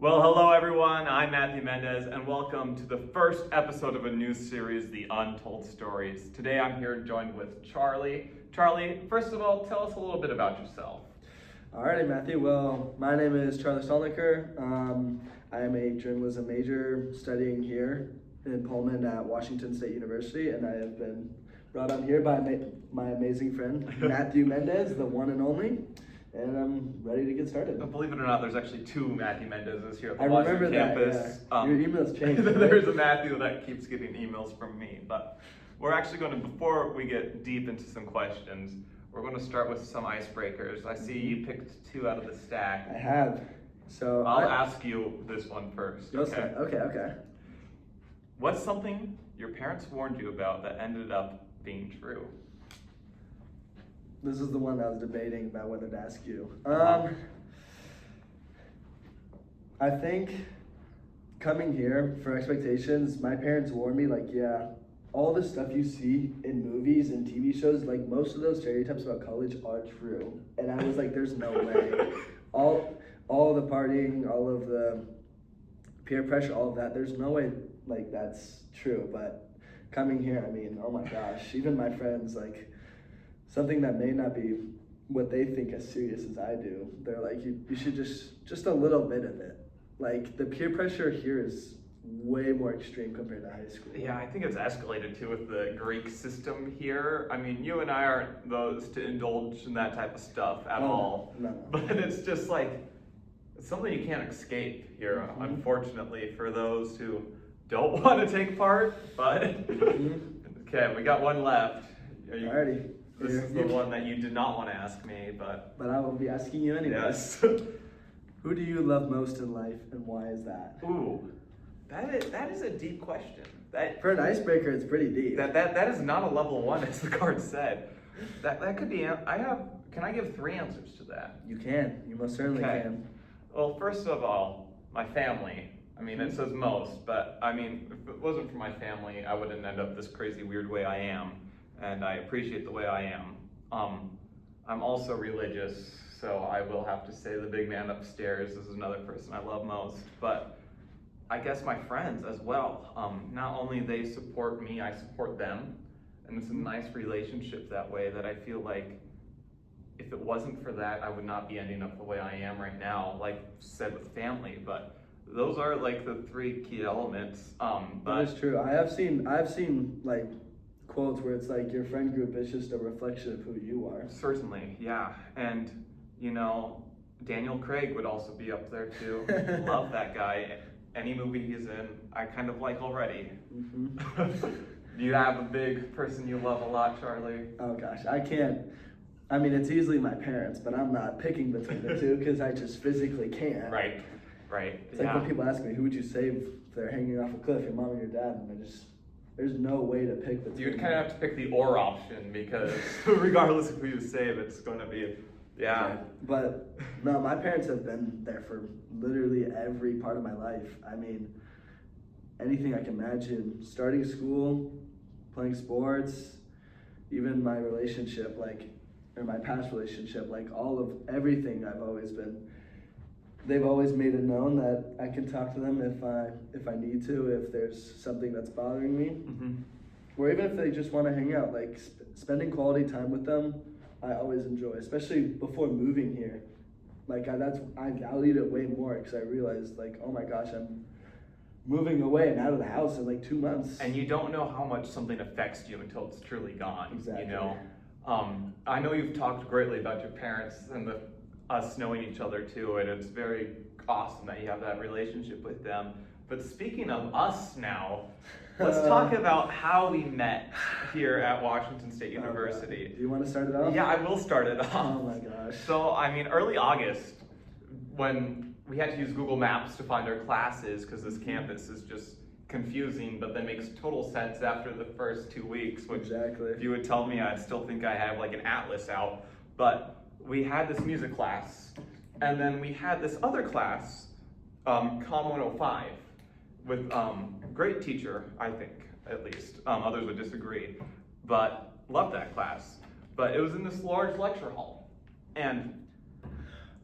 Well, hello everyone, I'm Matthew Mendez, and welcome to the first episode of a new series, The Untold Stories. Today I'm here joined with Charlie. Charlie, first of all, tell us a little bit about yourself. Alrighty, Matthew. Well, my name is Charlie Stalnaker. I am a journalism major studying here in Pullman at Washington State University, and I have been brought on here by my amazing friend, Matthew Mendez, the one and only. And I'm ready to get started. Believe it or not, there's actually two Matthew Mendezes here at the I Washington remember campus. that, yeah. Your emails changed. There's a Matthew that keeps getting emails from me, but we're actually going to, before we get deep into some questions, we're going to start with some icebreakers. I see you picked two out of the stack. I have. So I'll ask you this one first. Okay. What's something your parents warned you about that ended up being true? This is the one I was debating about whether to ask you. I think coming here for expectations, my parents warned me, all the stuff you see in movies and TV shows, most of those stereotypes about college are true. And I was like, there's no way. All the partying, all of the peer pressure, all of that, there's no way that's true. But coming here, I mean, oh my gosh, even my friends, something that may not be what they think as serious as I do, they're like, you should just a little bit of it. The peer pressure here is way more extreme compared to high school. Yeah, I think it's escalated too with the Greek system here. I mean, you and I aren't those to indulge in that type of stuff at all. No. But it's just it's something you can't escape here, unfortunately, for those who don't want to take part. But, okay, we got one left. Alrighty. This is the one that you did not want to ask me, but I will be asking you anyway. Yes. Who do you love most in life, and why is that? Ooh, that is a deep question. For an icebreaker, it's pretty deep. That is not a level one, as the card said. That could be. Can I give three answers to that? You can. You most certainly can. Well, first of all, my family. I mean, it says most, but I mean, if it wasn't for my family, I wouldn't end up this crazy, weird way I am. And I appreciate the way I am. I'm also religious, so I will have to say the big man upstairs is another person I love most. But I guess my friends as well. Not only they support me, I support them. And it's a nice relationship that way, that I feel like if it wasn't for that, I would not be ending up the way I am right now, like said with family. But those are the three key elements. That is true. I've seen quotes where it's your friend group is just a reflection of who you are. Certainly, yeah. And Daniel Craig would also be up there too. Love that guy. Any movie he's in, I kind of like already. Do you have a big person you love a lot, Charlie? Oh gosh, I can't. I mean, it's easily my parents, but I'm not picking between the two because I just physically can't. Right. It's when people ask me, who would you save if they're hanging off a cliff, your mom or your dad? And there's no way to pick between. You'd kind of have to pick the or option, because regardless of who you save, it's going to be, yeah. But no, my parents have been there for literally every part of my life. I mean, anything I can imagine, starting school, playing sports, even my relationship, or my past relationship, all of everything they've always made it known that I can talk to them if I need to, if there's something that's bothering me, or even if they just want to hang out. Spending quality time with them, I always enjoy, especially before moving here. I valued it way more because I realized oh my gosh, I'm moving away and out of the house in 2 months. And you don't know how much something affects you until it's truly gone. Exactly. I know you've talked greatly about your parents and us knowing each other too, and it's very awesome that you have that relationship with them. But speaking of us now, let's talk about how we met here at Washington State University. Do you want to start it off? Yeah, I will start it off. Oh my gosh. So, early August, when we had to use Google Maps to find our classes, because this campus is just confusing, but then makes total sense after the first 2 weeks, which exactly. If you would tell me, I'd still think I have an atlas out. But we had this music class, and then we had this other class, Com 105, with great teacher, I think, at least. Others would disagree, but loved that class. But it was in this large lecture hall, and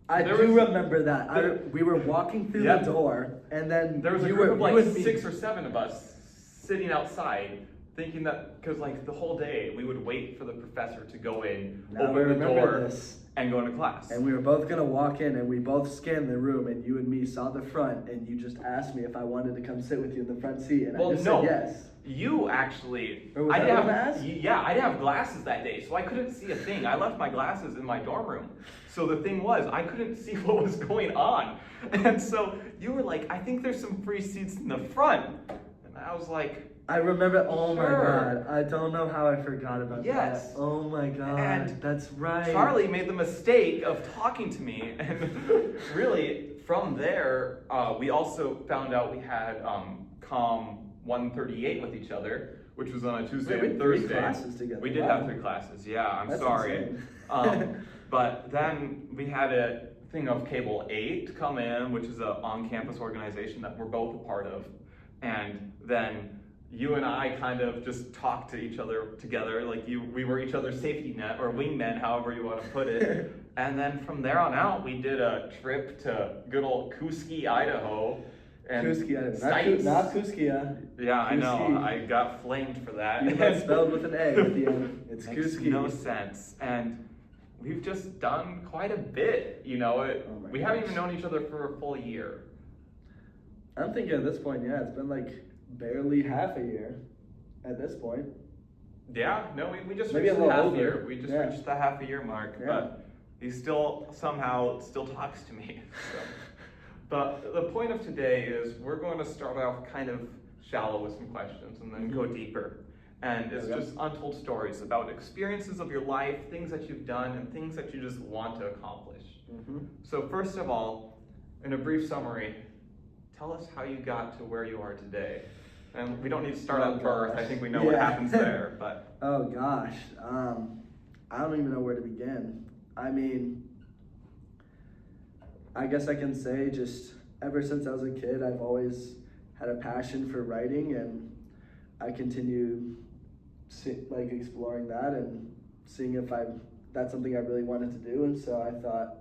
I There do was- remember that. We were walking through Yep. the door, and then There was a you group were of like you and me. 6 or 7 of us sitting outside, thinking that because like the whole day we would wait for the professor to go in, Now I open the remember door, this. and go into class. And we were both gonna walk in, and we both scanned the room, and you and me saw the front, and you just asked me if I wanted to come sit with you in the front seat, and Well, I just no. said yes. You actually, Or was I that didn't what I have, asked? yeah, I didn't have glasses that day, so I couldn't see a thing. I left my glasses in my dorm room. So the thing was, I couldn't see what was going on. And so you were like, I think there's some free seats in the front. And I was like, I remember. Oh my Sure. God! I don't know how I forgot about Yes. that. Oh my God! And That's right. Charlie made the mistake of talking to me, and really from there, we also found out we had COM 138 with each other, which was on a Tuesday Wait, we and had 3 Thursday. classes together. We did Wow. have 3 classes. Yeah, I'm That's sorry. insane. But then we had a thing of Cable 8 come in, which is an on-campus organization that we're both a part of, and then you and I kind of just talked to each other together, like we were each other's safety net or wingmen, however you want to put it. And then from there on out, we did a trip to good old Kuski, Idaho. And Kuski, Stites. not Kuskia. Yeah, I know. Kuski. I got flamed for that. You got spelled with an A at the end. It's Makes Kuski. no sense. And we've just done quite a bit. You know, Oh my we haven't gosh. even known each other for a full year. I'm thinking at this point, yeah, it's been like barely half a year at this point. Yeah, no, we just Maybe a reached the little half year. over. We just Yeah. reached the half a year mark. Yeah. But he still somehow still talks to me. So. But the point of today is we're going to start off kind of shallow with some questions and then go deeper. And it's Okay. just untold stories about experiences of your life, things that you've done, and things that you just want to accomplish. Mm-hmm. So first of all, in a brief summary, tell us how you got to where you are today. And we don't need to start Oh, at birth. gosh. I think we know what Yeah. happens there. But Oh gosh, I don't even know where to begin. I mean, I guess I can say just ever since I was a kid, I've always had a passion for writing, and I continue like exploring that and seeing if that's something I really wanted to do. And so I thought,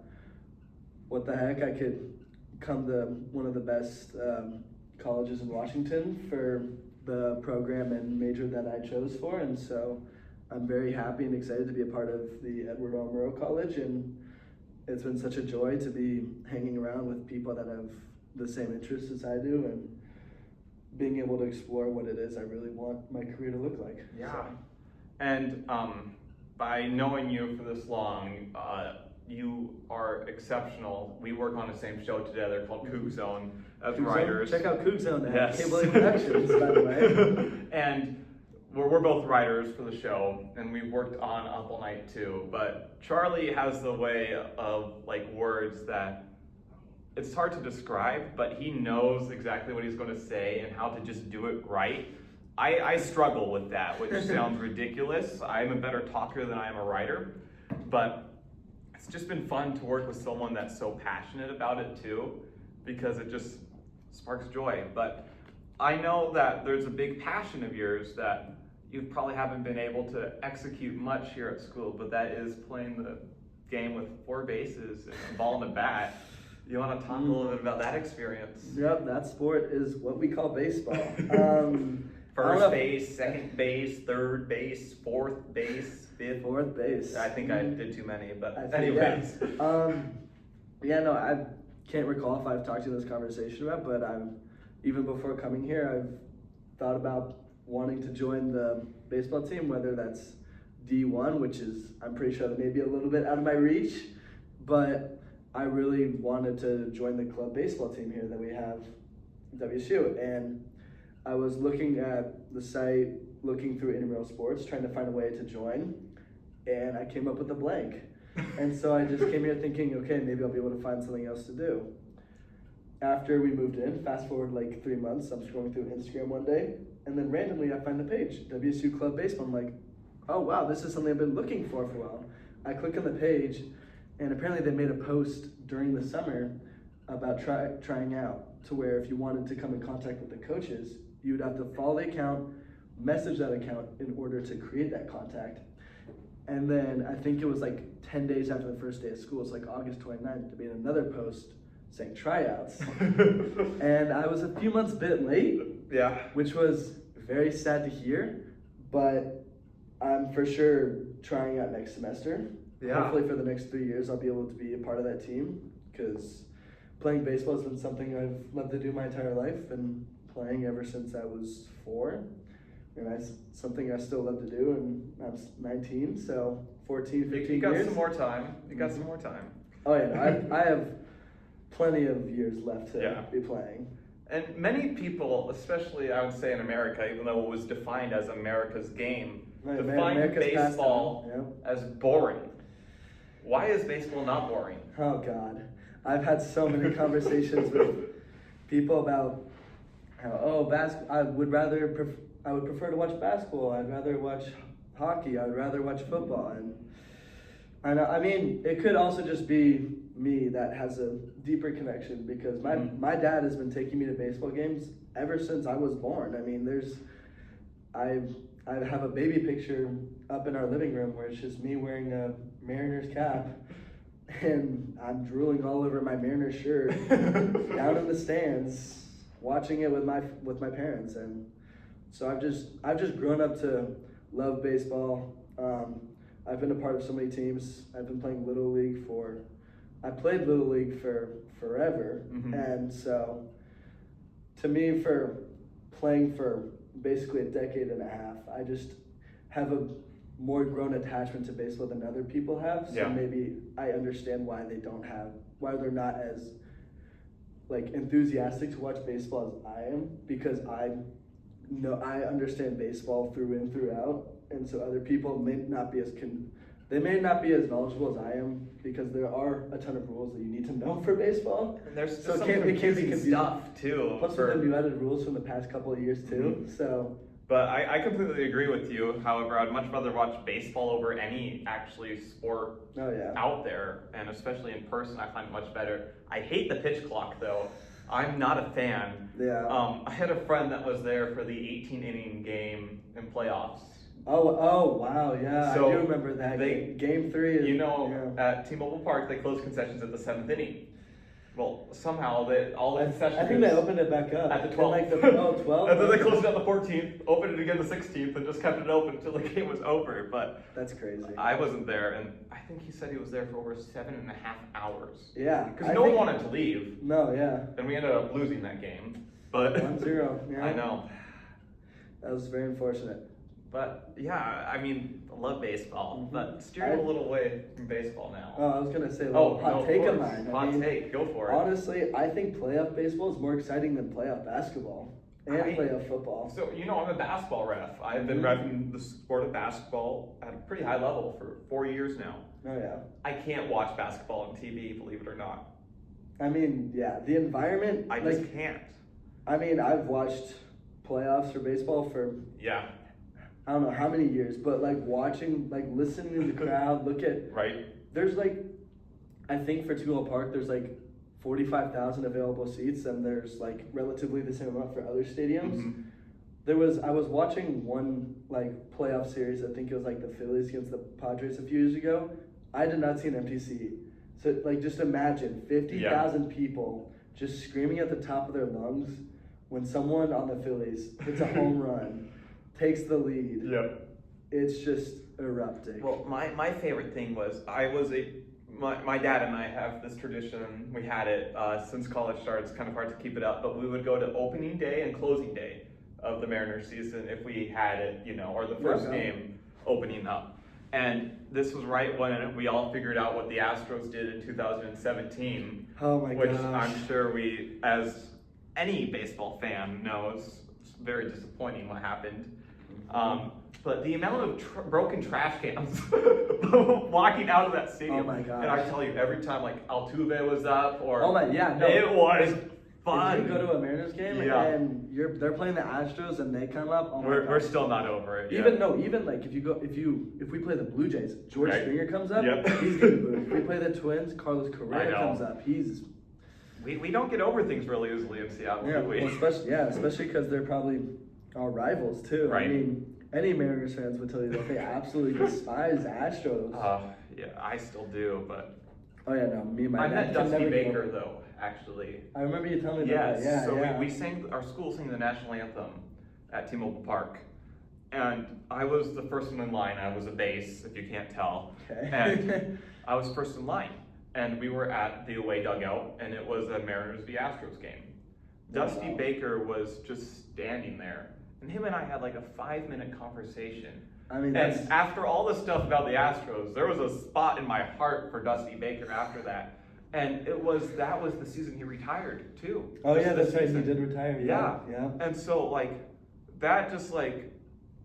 what the heck, I could come to one of the best colleges in Washington for the program and major that I chose for. And so I'm very happy and excited to be a part of the Edward R. Murrow College, and it's been such a joy to be hanging around with people that have the same interests as I do, and being able to explore what it is I really want my career to look like. yeah. So. And by knowing you for this long, you are exceptional. We work on the same show together called Kook Zone as Kook Zone? writers. Check out Kook Zone at Yes. Cable Productions, by the way. And we're both writers for the show, and we've worked on Up All Night too. But Charlie has the way of like words that it's hard to describe, but he knows exactly what he's going to say and how to just do it right. I struggle with that, which sounds ridiculous. I'm a better talker than I am a writer, but it's just been fun to work with someone that's so passionate about it too, because it just sparks joy. But I know that there's a big passion of yours that you probably haven't been able to execute much here at school, but that is playing the game with 4 bases and a ball and a bat. You want to talk a little bit about that experience? Yep, that sport is what we call baseball. I don't First know. base, second base, third base, fourth base, fifth. Fourth base. I think I did too many, but I think, anyways. Yeah, no, I can't recall if I've talked to you in this conversation about, but even before coming here, I've thought about wanting to join the baseball team, whether that's D1, which is, I'm pretty sure that may be a little bit out of my reach, but I really wanted to join the club baseball team here that we have at WSU. And I was looking at the site, looking through intramural sports, trying to find a way to join, and I came up with a blank. And so I just came here thinking, okay, maybe I'll be able to find something else to do. After we moved in, fast forward like 3 months, I'm scrolling through Instagram one day, and then randomly I find the page, WSU Club Baseball. I'm like, oh wow, this is something I've been looking for a while. I click on the page, and apparently they made a post during the summer about trying out, to where if you wanted to come in contact with the coaches, you would have to follow the account, message that account in order to create that contact. And then I think it was like 10 days after the first day of school, it's like August 29th, to be in another post saying tryouts. And I was a few months a bit late, Yeah. which was very sad to hear, but I'm for sure trying out next semester. Yeah. Hopefully for the next 3 years I'll be able to be a part of that team, because playing baseball has been something I've loved to do my entire life, and playing ever since I was 4. And something I still love to do, and I'm 19, so 14, 15 years. You got some more time. You got some more time. Oh yeah, no, I have plenty of years left to Yeah. be playing. And many people, especially I would say in America, even though it was defined as America's game, Right, define America's baseball pastime, as boring. Why is baseball not boring? Oh God, I've had so many conversations with people about how I would prefer to watch basketball. I'd rather watch hockey. I'd rather watch football. And I mean, it could also just be me that has a deeper connection, because my dad has been taking me to baseball games ever since I was born. I mean, I have a baby picture up in our living room where it's just me wearing a Mariners cap, and I'm drooling all over my Mariners shirt down in the stands, watching it with my parents. And so I've just grown up to love baseball. I've been a part of so many teams. I've been playing Little League I played Little League for forever. Mm-hmm. And so to me, for playing for basically a decade and a half, I just have a more grown attachment to baseball than other people have. So Yeah. maybe I understand why they're not as like enthusiastic to watch baseball as I am, because I understand baseball through and throughout, and so other people may not be as knowledgeable as I am, because there are a ton of rules that you need to know for baseball. And there's So some it can't be confusing confusing. stuff too. Plus with the new added rules from the past couple of years too. So But I completely agree with you. However, I'd much rather watch baseball over any actually sport out there, and especially in person, I find it much better. I hate the pitch clock though. I'm not a fan. Yeah. I had a friend that was there for the 18-inning game in playoffs. Oh wow, yeah, So I do remember that. Game 3 is, at T-Mobile Park, they closed concessions at the 7th inning. Well, somehow all the concessions. I think they opened it back up at the 12th. Like 12. And then they closed it on the 14th, opened it again the 16th, and just kept it open until the game was over. But that's crazy. I wasn't there, and I think he said he was there for over 7.5 hours. Yeah. Because no one wanted to leave. No, yeah. And we ended up losing that game. But 1-0. Yeah. I know. That was very unfortunate. But yeah, I mean, I love baseball, Mm-hmm. but steering a little away from baseball now. Oh, I was gonna say hot take of mine. Hot take, go for it. Honestly, I think playoff baseball is more exciting than playoff basketball and playoff football. So I'm a basketball ref. I've been reffing the sport of basketball at a pretty high level for 4 years now. Oh yeah. I can't watch basketball on TV, believe it or not. I mean, yeah, the environment. I just can't. I mean, I've watched playoffs for baseball for I don't know how many years, but watching, listening to the crowd, there's I think for T-Mobile Park, there's 45,000 available seats, and there's relatively the same amount for other stadiums. Mm-hmm. I was watching one playoff series, I think it was the Phillies against the Padres a few years ago. I did not see an empty seat. So just imagine 50,000 people just screaming at the top of their lungs when someone on the Phillies hits a home run. Takes the lead. Yep. It's just erupting. Well, my favorite thing was my dad and I have this tradition. We had it since college started. It's kind of hard to keep it up, but we would go to opening day and closing day of the Mariners season if we had it, or the first game opening up. And this was right when we all figured out what the Astros did in 2017. Oh my which gosh. I'm sure we, as any baseball fan knows, it's very disappointing what happened. But the amount of broken trash cans walking out of that stadium. Oh my gosh. And I tell you, every time Altuve was up or no. It was fun. If you go to a Mariners game and they're playing the Astros and they come up, we're still not over it. Even if we play the Blue Jays, George Springer comes up, he's getting booed. If we play the Twins, Carlos Correa comes up. We don't get over things really easily in Seattle, do we? Well, especially because they're probably our rivals too. Right. I mean, Any Mariners fans would tell you that they absolutely despise the Astros. Yeah, I still do, but Oh yeah, no, me and my I dad met can Dusty never Baker go. though, actually. I remember you telling me Yes, about that. Yeah, so yeah. we sang, our school sang the national anthem at T-Mobile Park. And I was the first one in line. I was a base, if you can't tell. Okay. And I was first in line. And we were at the away dugout, and it was a Mariners v. Astros game. Dusty wow. Baker was just standing there. And him and I had like a 5-minute conversation. I mean, And after all the stuff about the Astros, there was a spot in my heart for Dusty Baker after that. And that was the season he retired too. Oh Just yeah, the that's right. He season. did retire. Yeah. Yeah. And so like that just like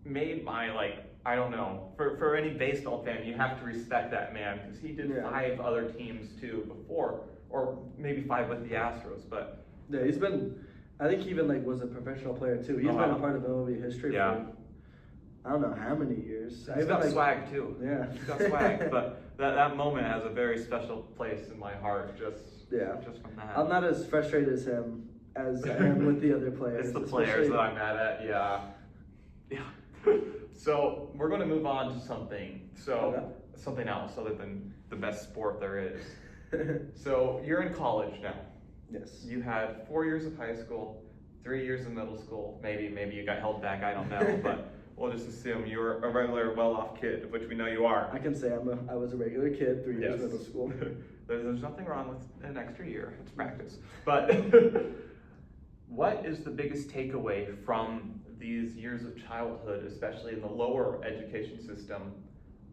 made my like, I don't know, for any baseball fan, you have to respect that man because he did 5 other teams too before, or maybe 5 with the Astros, but Yeah, he's been. I think he even like was a professional player too. He's been a part of MLB history for I don't know how many years. He's got like, swag too. Yeah, He's got swag, but that moment has a very special place in my heart. Just from that. I'm not as frustrated as him as I am with the other players. It's the players that I'm mad at. Yeah. So we're going to move on to something. Something else other than the best sport there is. So you're in college now. Yes. You had 4 years of high school, 3 years of middle school. Maybe you got held back. I don't know, but we'll just assume you're a regular, well-off kid, which we know you are. I can say I was a regular kid, 3 years middle school. There's nothing wrong with an extra year. It's practice. But what is the biggest takeaway from these years of childhood, especially in the lower education system,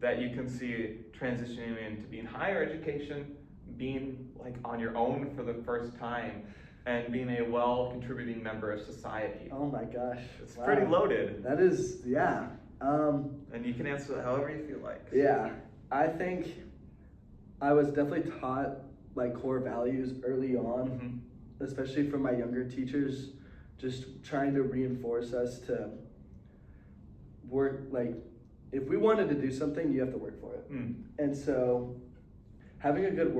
that you can see transitioning into being higher education, being like on your own for the first time, and being a well-contributing member of society? Oh my gosh. It's pretty loaded. That is, yeah. And you can answer that however you feel like. Yeah. I think I was definitely taught like core values early on, especially from my younger teachers, just trying to reinforce us to work, like, if we wanted to do something, you have to work for it. And so having a good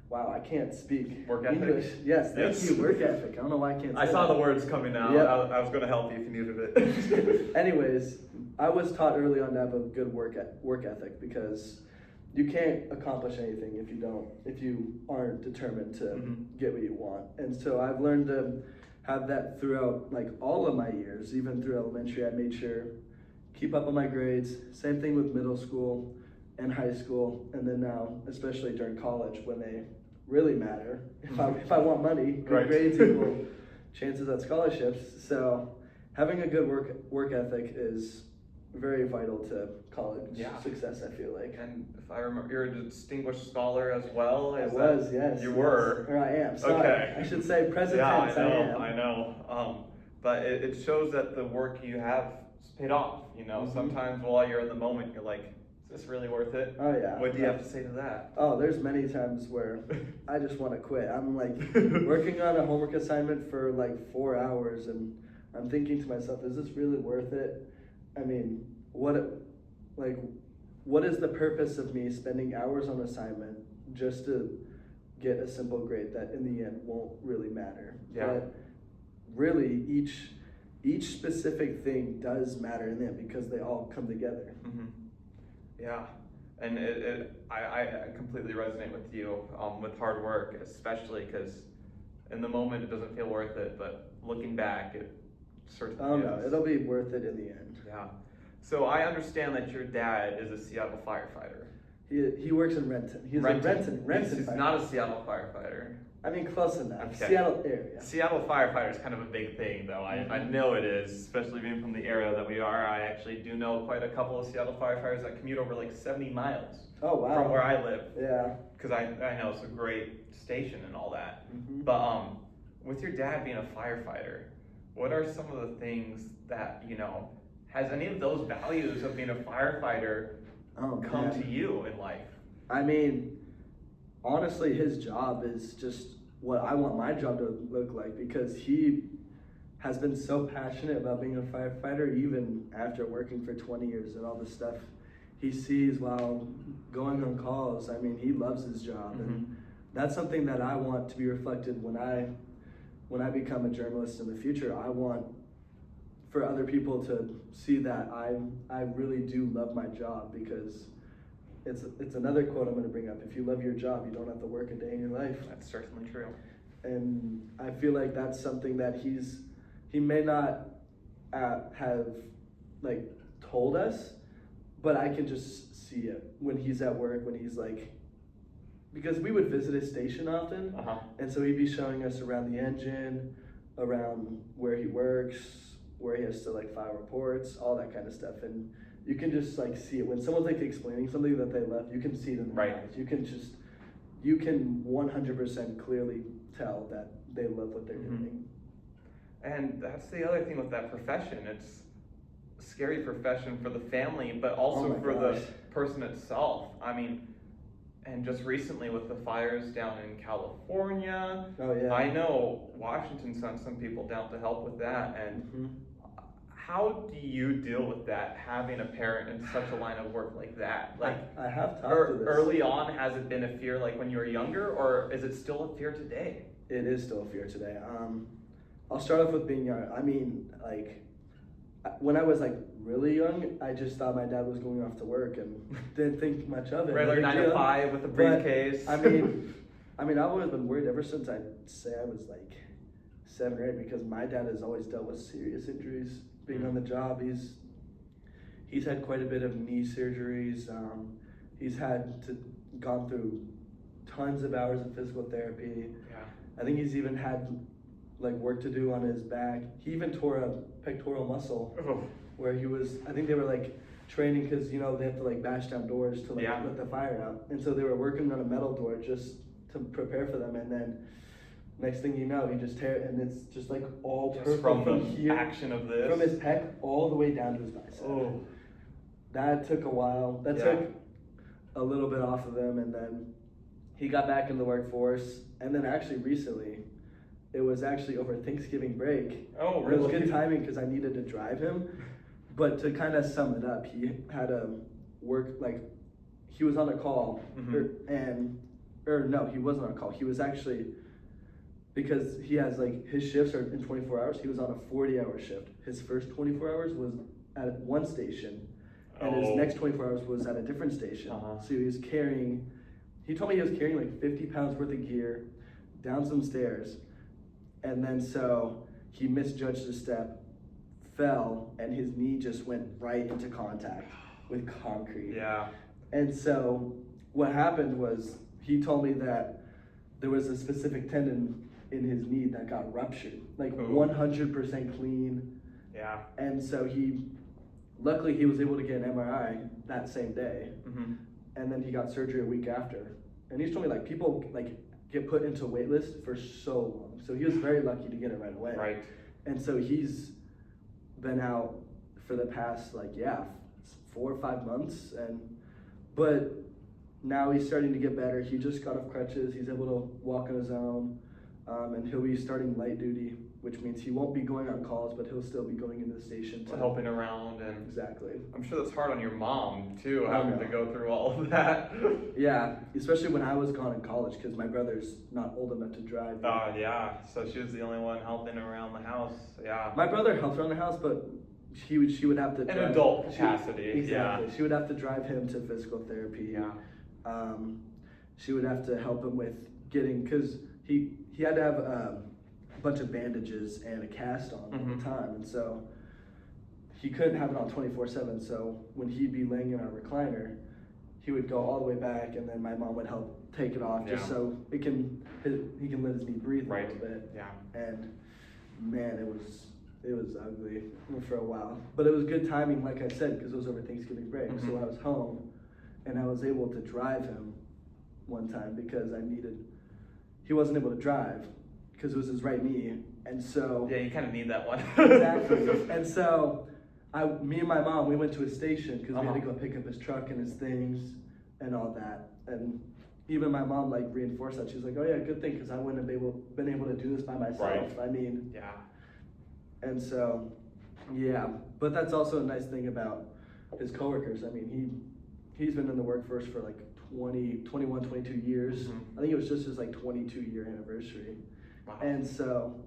wow, I can't speak Work ethic? English. Yes, thank you, work ethic. I don't know why I can't say I saw that. the words coming out. Yep. I was going to help you if you needed it. Anyways, I was taught early on to have a good work ethic because you can't accomplish anything if you aren't determined to get what you want. And so I've learned to have that throughout like all of my years, even through elementary. I made sure keep up on my grades. Same thing with middle school and high school, and then now, especially during college when they really matter. If I want money, good grades equal chances at scholarships. So having a good work ethic is very vital to college success, I feel like. And if I remember, you're a distinguished scholar as well. Yes. You were. Or I am. Sorry. Okay. I should say present tense. I know. But it shows that the work you have paid off. You know, sometimes while you're in the moment, you're like, is this really worth it? Oh yeah. What do you have to say to that? Oh, there's many times where I just want to quit. I'm like working on a homework assignment for like 4 hours, and I'm thinking to myself, is this really worth it? I mean, what is the purpose of me spending hours on assignment just to get a simple grade that in the end won't really matter? Yeah. But really, each specific thing does matter in the end because they all come together. Yeah, and I completely resonate with you with hard work, especially because in the moment it doesn't feel worth it, but looking back, it certainly is. No, it'll be worth it in the end. Yeah. So I understand that your dad is a Seattle firefighter. He works in Renton. He's Renton. He's not a Seattle firefighter. I mean, close enough. Okay. Seattle area. Seattle firefighter is kind of a big thing, though. I know it is, especially being from the area that we are. I actually do know quite a couple of Seattle firefighters that commute over like 70 miles from where I live. Yeah. Because I know it's a great station and all that. But with your dad being a firefighter, what are some of the things that, has any of those values of being a firefighter come to you in life? I mean, honestly, his job is just what I want my job to look like because he has been so passionate about being a firefighter even after working for 20 years and all the stuff he sees while going on calls. I mean, he loves his job, and that's something that I want to be reflected when I become a journalist in the future. I want for other people to see that I really do love my job, because it's another quote I'm going to bring up. If you love your job, you don't have to work a day in your life. That's certainly true. And I feel like that's something that he may not have like told us, but I can just see it when he's at work, when he's like, because we would visit his station often, and so he'd be showing us around the engine, around where he works, where he has to like file reports, all that kind of stuff. And you can just like see it when someone's like explaining something that they love. You can see it in their eyes. You can 100% clearly tell that they love what they're doing. And that's the other thing with that profession. It's a scary profession for the family, but also for the person itself. I mean, and just recently with the fires down in California, I know Washington sent some people down to help with that. And how do you deal with that, having a parent in such a line of work like that? Like, I have talked to this. Early on, has it been a fear like when you were younger, or is it still a fear today? It is still a fear today. I'll start off with being young. I mean, like, when I was like really young, I just thought my dad was going off to work and didn't think much of it. Regular 9 to 5 with a briefcase. But, I've always been worried ever since I'd say I was like 7 or 8, because my dad has always dealt with serious injuries being on the job. He's had quite a bit of knee surgeries. He's gone through tons of hours of physical therapy. Yeah. I think he's even had like work to do on his back. He even tore a pectoral muscle where he was, I think they were like training, because you know they have to like bash down doors to like let the fire out, and so they were working on a metal door just to prepare for them, and then next thing you know, he just tear it, and it's just like all just purple from the here, action of this, from his pec all the way down to his bicep. That took a while. That took a little bit off of him, and then he got back in the workforce, and then actually recently, it was actually over Thanksgiving break. Oh, really? It was good timing because I needed to drive him. But to kind of sum it up, he had a he was on a call, no, he wasn't on a call. He was actually, because he has like, his shifts are in 24 hours, he was on a 40-hour shift. His first 24 hours was at one station, and his next 24 hours was at a different station. So he told me he was carrying like 50 pounds worth of gear down some stairs. And then so he misjudged a step, fell, and his knee just went right into contact with concrete. Yeah. And so what happened was, he told me that there was a specific tendon in his knee that got ruptured, like 100% clean. Yeah. And so luckily he was able to get an MRI that same day. And then he got surgery a week after. And he's told me like people like get put into a wait list for so long. So he was very lucky to get it right away. Right. And so he's been out for the past 4 or 5 months, but now he's starting to get better. He just got off crutches. He's able to walk on his own, and he'll be starting light duty, which means he won't be going on calls, but he'll still be going into the station to helping around. And exactly. I'm sure that's hard on your mom too, having to go through all of that. Yeah, especially when I was gone in college, because my brother's not old enough to drive. Yeah, so she was the only one helping around the house. Yeah. My brother helped around the house, but she would have to in adult capacity. Exactly. She would have to drive him to physical therapy. Yeah. She would have to help him with getting, because he had to have a bunch of bandages and a cast on at the time, and so he couldn't have it on 24/7. So when he'd be laying in our recliner, he would go all the way back, and then my mom would help take it off just so he can let his knee breathe a little bit. Yeah. And man, it was ugly for a while, but it was good timing, like I said, because it was over Thanksgiving break. So I was home, and I was able to drive him one time because he wasn't able to drive because it was his right knee, and so you kind of need that one. Exactly. And so me and my mom, we went to his station because we had to go pick up his truck and his things and all that. And even my mom reinforced that. She's like, "Oh yeah, good thing, because I wouldn't have been able to do this by myself." Right. I mean, yeah. And so, yeah. But that's also a nice thing about his coworkers. I mean, he's been in the workforce for 21, 22 years. I think it was just his 22-year anniversary. Wow. And so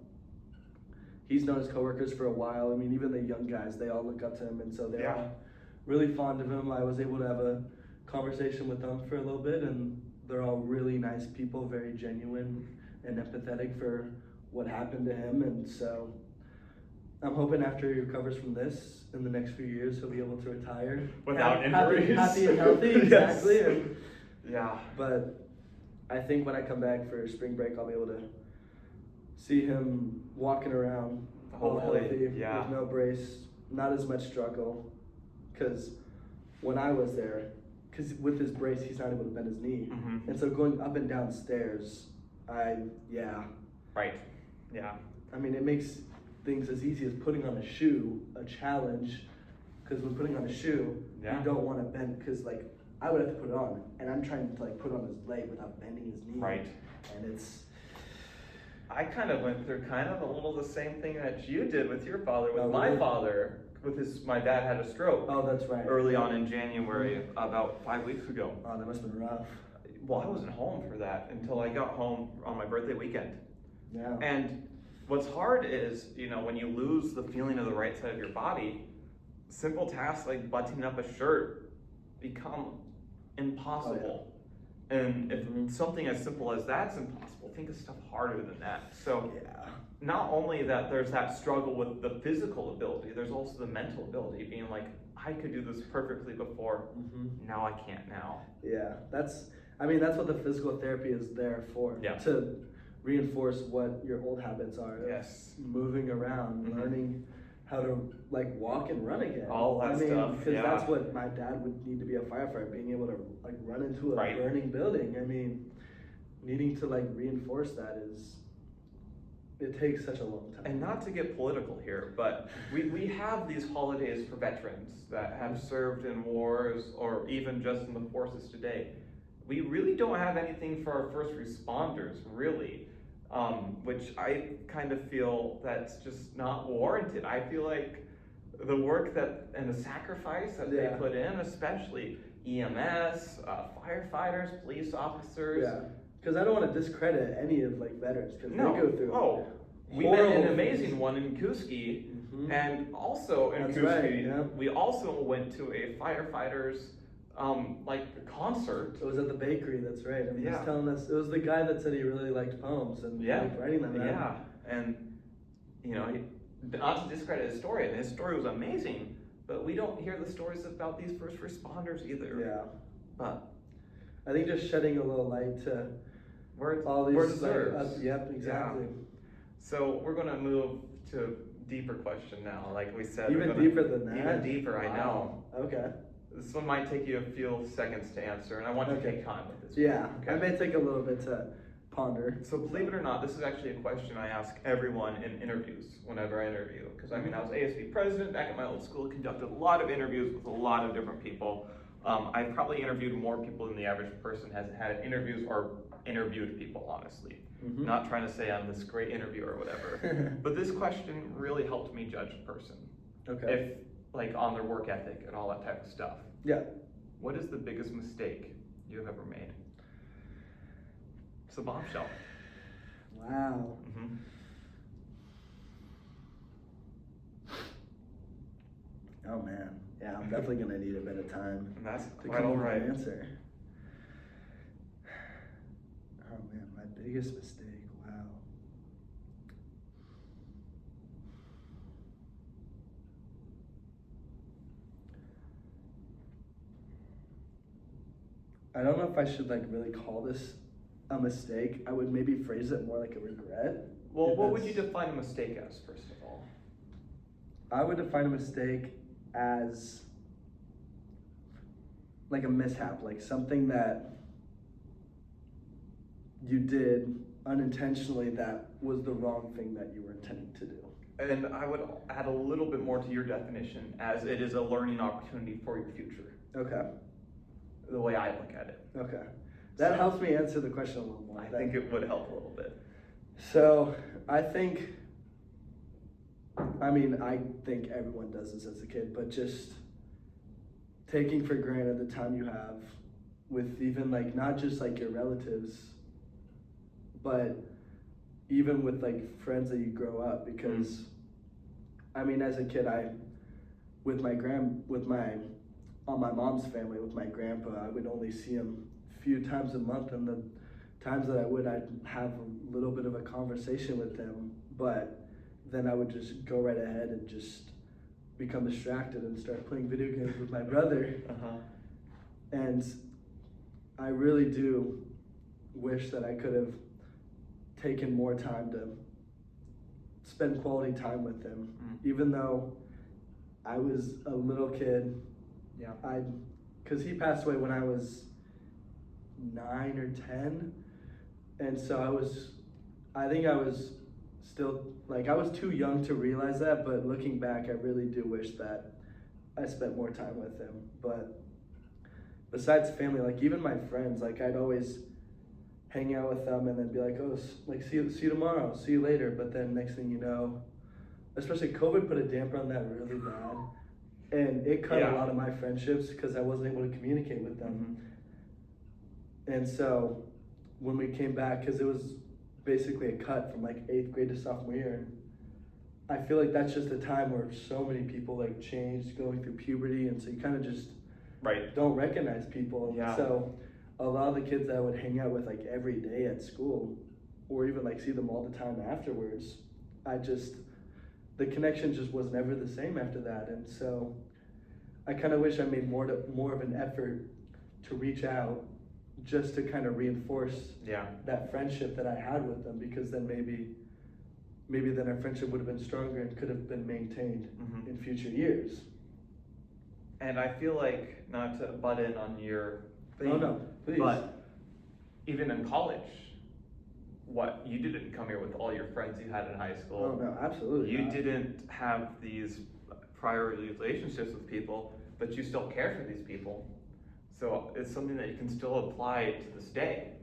he's known his coworkers for a while. I mean, even the young guys, they all look up to him, and so they're all really fond of him. I was able to have a conversation with them for a little bit, and they're all really nice people, very genuine and empathetic for what happened to him. And so I'm hoping after he recovers from this, in the next few years, he'll be able to retire without injuries. Happy and healthy, exactly. Yes. And, Yeah. but I think when I come back for spring break, I'll be able to see him walking around all Hopefully, healthy, yeah. with no brace, not as much struggle. Because when I was there, because with his brace, he's not able to bend his knee. Mm-hmm. And so going up and down stairs, Right. Yeah. I mean, it makes things as easy as putting on a shoe a challenge. Because when putting on a shoe, you don't want to bend, because like, I would have to put it on, and I'm trying to like put on his leg without bending his knee. Right. And it's... I kind of went through kind of a little the same thing that you did with your father. With Oh, my really? father, my dad had a stroke. Oh, that's right. Early on in January, about 5 weeks ago. Oh, that must have been rough. Well, I wasn't home for that until I got home on my birthday weekend. Yeah. And what's hard is, when you lose the feeling of the right side of your body, simple tasks like buttoning up a shirt become impossible. And if something as simple as that's impossible, think of stuff harder than that. So not only that there's that struggle with the physical ability, there's also the mental ability, being like, I could do this perfectly before, now I can't now. Yeah, that's what the physical therapy is there for. Yeah. To reinforce what your old habits are. Yes. Moving around, learning how to like walk and run again. All that stuff. Because that's what my dad would need to be a firefighter, being able to like run into a burning building. I mean, needing to like reinforce that it takes such a long time. And not to get political here, but we have these holidays for veterans that have served in wars or even just in the forces today. We really don't have anything for our first responders, really. Which I kind of feel that's just not warranted. I feel like the work and the sacrifice that they put in, especially EMS, firefighters, police officers. Yeah, because I don't want to discredit any of like veterans, because they go through. Oh, we met an amazing one in Kuski, and also in Kuski, we also went to a firefighters concert. It was at the bakery, that's right. And he was telling us, it was the guy that said he really liked poems and liked writing them down. Yeah, and not to discredit his story, and his story was amazing, but we don't hear the stories about these first responders either. Yeah. But I think just shedding a little light to all these deserves. Yep, exactly. Yeah. So we're gonna move to deeper question now, like we said. Even deeper than that? Even deeper, I know. Okay. This one might take you a few seconds to answer, and I want you to take time with this. Yeah, Okay. I may take a little bit to ponder. So believe it or not, this is actually a question I ask everyone in interviews whenever I interview. Because I was ASB president back at my old school, conducted a lot of interviews with a lot of different people. I've probably interviewed more people than the average person has had interviews or interviewed people, honestly. Not trying to say I'm this great interviewer or whatever. But this question really helped me judge a person. Okay. On their work ethic and all that type of stuff. Yeah. What is the biggest mistake you've ever made? It's a bombshell. Wow. Oh man. Yeah, I'm definitely gonna need a bit of time And that's to quite come all up with right. an answer. Oh man, my biggest mistake. Wow. I don't know if I should like really call this a mistake. I would maybe phrase it more like a regret. Well, what would you define a mistake as, first of all? I would define a mistake as like a mishap, like something that you did unintentionally that was the wrong thing that you were intending to do. And I would add a little bit more to your definition, as it is a learning opportunity for your future. Okay. The way I look at it. Okay. That helps me answer the question a little more. I think it would help a little bit. So I think everyone does this as a kid, but just taking for granted the time you have with even like not just like your relatives, but even with like friends that you grow up, because I mean, as a kid, on my mom's family, with my grandpa, I would only see him a few times a month, and the times that I would, I'd have a little bit of a conversation with him, but then I would just go right ahead and just become distracted and start playing video games with my brother. And I really do wish that I could have taken more time to spend quality time with him. Even though I was a little kid, because he passed away when I was 9 or 10, and so I think I was still, like, I was too young to realize that, but looking back, I really do wish that I spent more time with him. But besides family, like, even my friends, like, I'd always hang out with them and then be like, oh, like, see you tomorrow, see you later. But then next thing you know, especially COVID put a damper on that really bad. And it cut a lot of my friendships because I wasn't able to communicate with them. And so when we came back, because it was basically a cut from like 8th grade to sophomore year, I feel like that's just a time where so many people like changed, going through puberty, and so you kind of just don't recognize people. And so a lot of the kids that I would hang out with like every day at school, or even like see them all the time afterwards, the connection just was never the same after that. And so I kind of wish I made more of an effort to reach out, just to kind of reinforce that friendship that I had with them, because then maybe then our friendship would have been stronger and could have been maintained in future years. And I feel like, not to butt in on your thing, no, please. But even in college, you didn't come here with all your friends you had in high school. Oh no, absolutely You not. didn't have these prior relationships with people, but you still care for these people. So it's something that you can still apply to this day.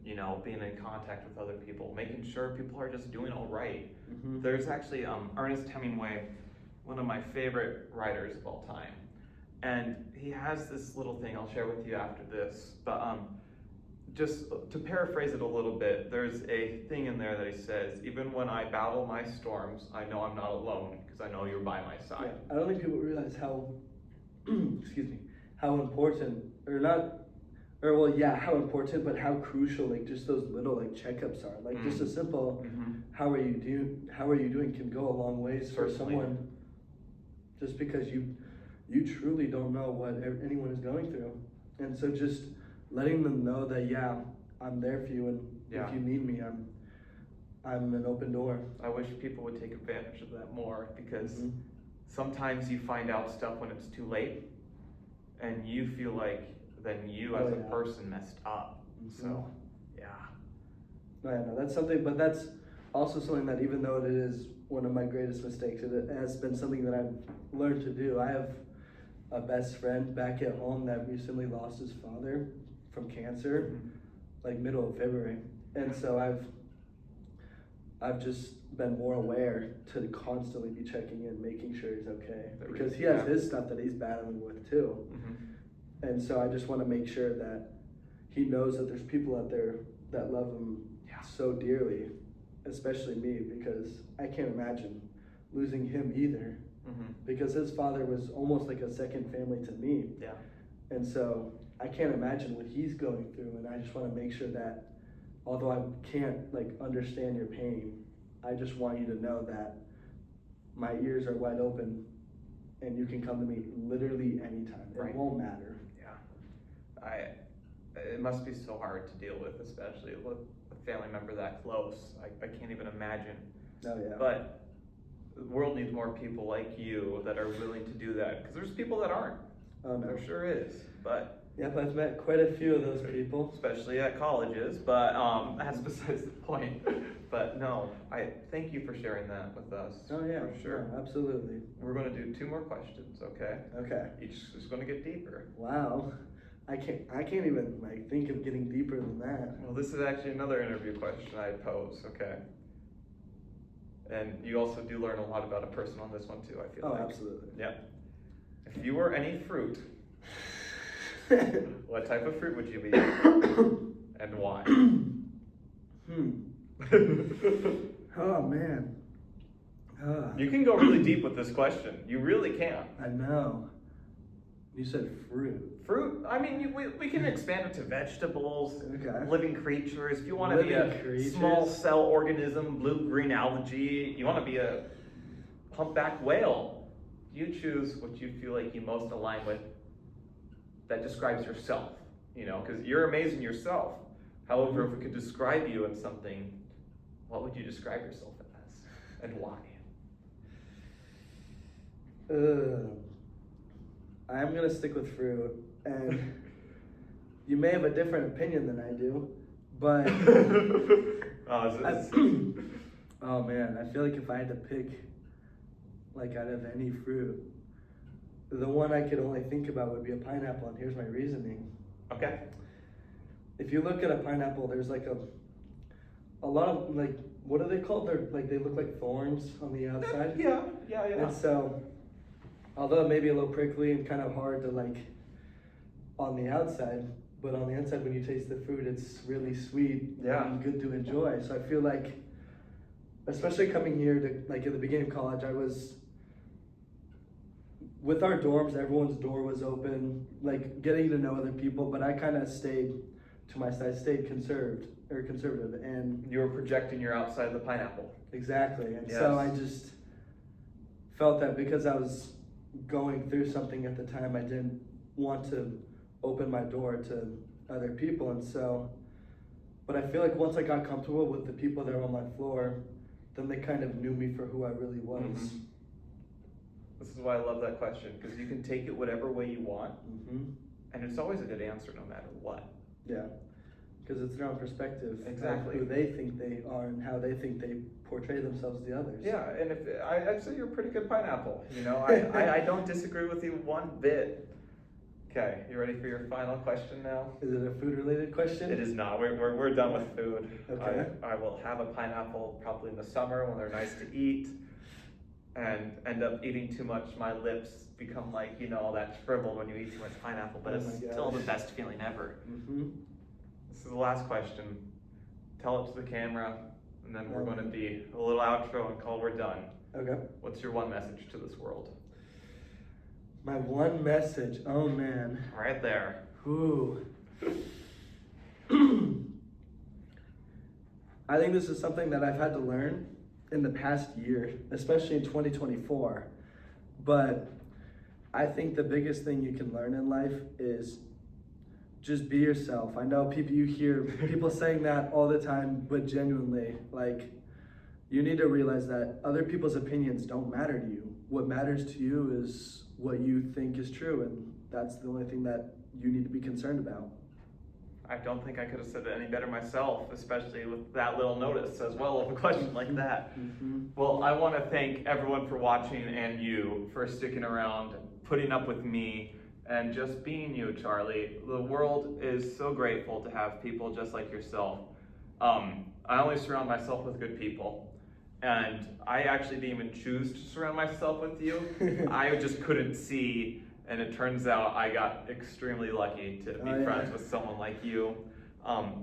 You know, being in contact with other people, making sure people are just doing all right. There's actually Ernest Hemingway, one of my favorite writers of all time. And he has this little thing I'll share with you after this, but just to paraphrase it a little bit, there's a thing in there that he says, even when I battle my storms, I know I'm not alone, because I know you're by my side. I don't think people realize how, excuse me, how important, how important, but how crucial, like, just those little, like, checkups are. Like, just a simple, how are you doing can go a long ways for someone, just because you truly don't know what anyone is going through. And so just letting them know that, I'm there for you, and if you need me, I'm an open door. I wish people would take advantage of that more, because sometimes you find out stuff when it's too late, and you feel like then you as a person messed up. So, No, that's something, but that's also something that, even though it is one of my greatest mistakes, it has been something that I've learned to do. I have a best friend back at home that recently lost his father from cancer, like middle of February. And so I've just been more aware to constantly be checking in, making sure he's okay, because he has his stuff that he's battling with too. And so I just want to make sure that he knows that there's people out there that love him so dearly, especially me, because I can't imagine losing him either, because his father was almost like a second family to me. And so I can't imagine what he's going through, and I just want to make sure that, although I can't like understand your pain, I just want you to know that my ears are wide open, and you can come to me literally anytime. It won't matter. It must be so hard to deal with, especially with a family member that close. I can't even imagine. But the world needs more people like you that are willing to do that, because there's people that aren't. There sure is. But I've met quite a few of those people, especially at colleges, but that's besides the point. But no, I thank you for sharing that with us. For sure. Absolutely. We're going to do 2 more questions, okay? Each is going to get deeper. Wow. I can't even like think of getting deeper than that. Well, this is actually another interview question I pose, okay? And you also do learn a lot about a person on this one too, I feel like. Oh, absolutely. If you were any fruit, what type of fruit would you be? And why? Oh man. You can go really deep with this question. You really can. I know. You said fruit. Fruit? I mean, we can expand it to vegetables, Okay. living creatures. If you want to be Living a creatures? small cell organism, blue-green algae, you want to be a humpback whale, you choose what you feel like you most align with that describes yourself, you know, because you're amazing yourself. However, if we could describe you in something, what would you describe yourself as and why? I'm gonna stick with fruit, and you may have a different opinion than I do, but oh man, I feel like if I had to pick, like out of any fruit, the one I could only think about would be a pineapple, and here's my reasoning. Okay. If you look at a pineapple, there's like a lot of, like, what are they called? They're like, they look like thorns on the outside. Yeah. And so, although it may be a little prickly and kind of hard to like on the outside, but on the inside when you taste the fruit, it's really sweet and good to enjoy. So I feel like, especially coming here to, like, at the beginning of college, I was, with our dorms, everyone's door was open, like getting to know other people, but I kind of stayed to my side, stayed conservative, and You were projecting your outside of the pineapple. exactly. And Yes. so I just felt that because I was going through something at the time, I didn't want to open my door to other people. And so, but I feel like once I got comfortable with the people that were on my floor, then they kind of knew me for who I really was. Mm-hmm. This is why I love that question, because you can take it whatever way you want, and it's always a good answer no matter what. Yeah, because it's their own perspective. Exactly. Of who they think they are and how they think they portray themselves to others. Yeah, and if I'd say you're a pretty good pineapple. You know, I don't disagree with you one bit. Okay, you ready for your final question now? Is it a food-related question? It is not. We're done with food. Okay. I will have a pineapple probably in the summer when they're nice to eat, and end up eating too much. My lips become like, you know, that shriveled when you eat too much pineapple, but Oh it's my still gosh. the best feeling ever. Mm-hmm. This is the last question. Tell it to the camera, and then we're going to be a little outro and call we're done. Okay. What's your one message to this world? My one message. Oh man. Right there. Ooh. I think this is something that I've had to learn in the past year, especially in 2024. But I think the biggest thing you can learn in life is just be yourself. I know you hear people saying that all the time, but genuinely, like, you need to realize that other people's opinions don't matter to you. What matters to you is what you think is true, and that's the only thing that you need to be concerned about. I don't think I could have said it any better myself, especially with that little notice as well of a question like that. Mm-hmm. Well, I want to thank everyone for watching and you for sticking around, putting up with me, and just being you, Charlie. The world is so grateful to have people just like yourself. I only surround myself with good people. And I actually didn't even choose to surround myself with you. I just couldn't see, and it turns out I got extremely lucky to be friends with someone like you.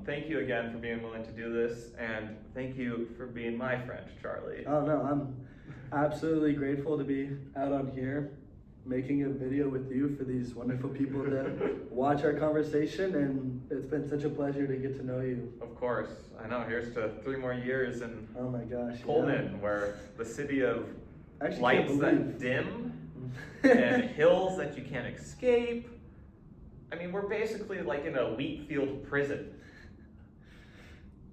Thank you again for being willing to do this, and thank you for being my friend, Charlie. Oh no, I'm absolutely grateful to be out on here making a video with you for these wonderful people to watch our conversation, and it's been such a pleasure to get to know you. Of course, I know. Here's to 3 more years in Oh my gosh, Pullman, where the city of Actually, lights can't that dim and hills that you can't escape. I mean, we're basically like in a wheat field prison.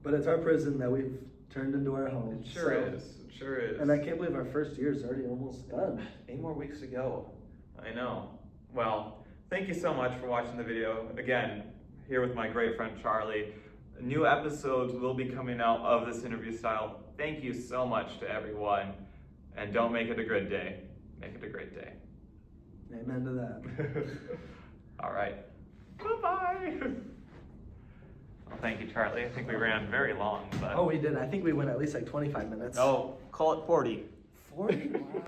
But it's our prison that we've turned into our home. It sure is. It sure is. And I can't believe our first year is already almost done. 8 more weeks to go. I know. Well, thank you so much for watching the video. Again, here with my great friend Charlie. New episodes will be coming out of this interview style. Thank you so much to everyone. And don't make it a good day. Make it a great day. Amen to that. All right. Bye-bye. Well, thank you, Charlie. I think we ran very long, but... Oh, we did. I think we went at least like 25 minutes. Oh, call it 40. 40? Wow.